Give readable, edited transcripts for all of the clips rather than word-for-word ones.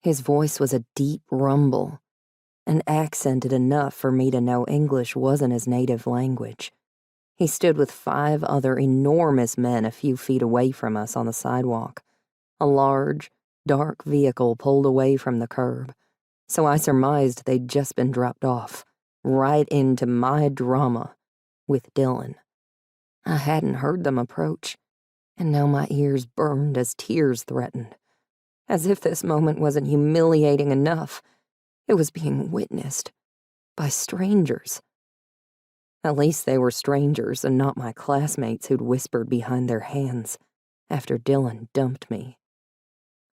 His voice was a deep rumble, and accented enough for me to know English wasn't his native language. He stood with 5 other enormous men a few feet away from us on the sidewalk. A large, dark vehicle pulled away from the curb, so I surmised they'd just been dropped off, right into my drama with Dylan. I hadn't heard them approach, and now my ears burned as tears threatened. As if this moment wasn't humiliating enough, it was being witnessed by strangers. At least they were strangers and not my classmates who'd whispered behind their hands after Dylan dumped me.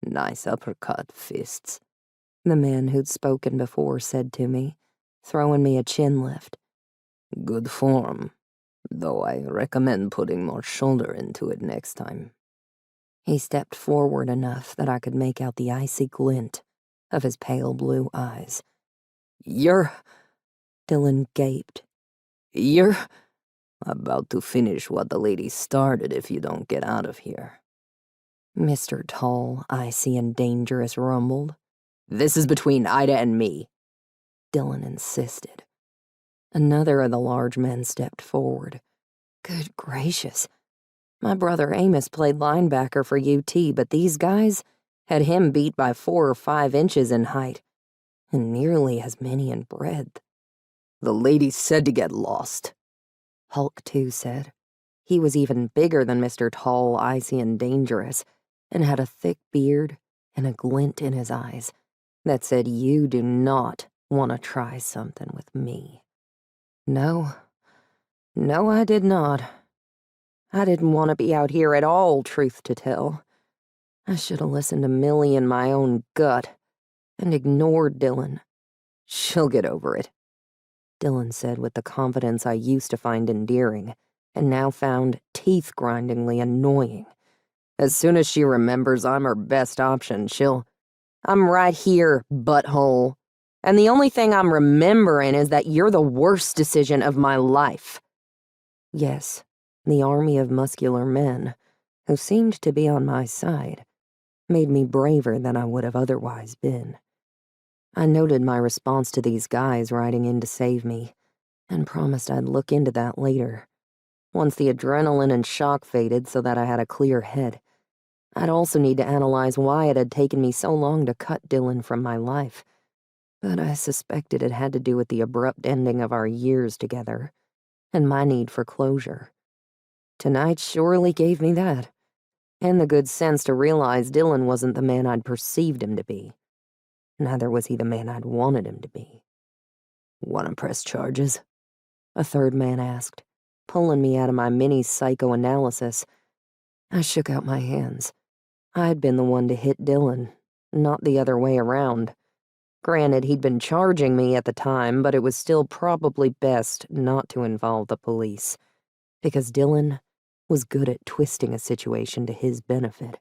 "Nice uppercut, Fists," the man who'd spoken before said to me, throwing me a chin lift. "Good form, though I recommend putting more shoulder into it next time." He stepped forward enough that I could make out the icy glint of his pale blue eyes. "You're—" Dylan gaped. "You're—" "About to finish what the lady started if you don't get out of here," Mr. Tall, Icy, and Dangerous rumbled. "This is between Ida and me," Dylan insisted. Another of the large men stepped forward. Good gracious. My brother Amos played linebacker for UT, but these guys had him beat by 4 or 5 inches in height, and nearly as many in breadth. "The lady said to get lost," Hulk 2 said. He was even bigger than Mr. Tall, Icy, and Dangerous, and had a thick beard and a glint in his eyes that said, "You do not want to try something with me." No, I did not. I didn't want to be out here at all, truth to tell. I should have listened to Millie and my own gut and ignored Dylan. "She'll get over it," Dylan said with the confidence I used to find endearing and now found teeth-grindingly annoying. "As soon as she remembers I'm her best option, she'll—" "I'm right here, butthole. And the only thing I'm remembering is that you're the worst decision of my life." Yes, the army of muscular men, who seemed to be on my side, made me braver than I would have otherwise been. I noted my response to these guys riding in to save me, and promised I'd look into that later, once the adrenaline and shock faded so that I had a clear head. I'd also need to analyze why it had taken me so long to cut Dylan from my life, but I suspected it had to do with the abrupt ending of our years together, and my need for closure. Tonight surely gave me that, and the good sense to realize Dylan wasn't the man I'd perceived him to be. Neither was he the man I'd wanted him to be. "Want to press charges?" a third man asked, pulling me out of my mini psychoanalysis. I shook out my hands. I'd been the one to hit Dylan, not the other way around. Granted, he'd been charging me at the time, but it was still probably best not to involve the police, because Dylan was good at twisting a situation to his benefit.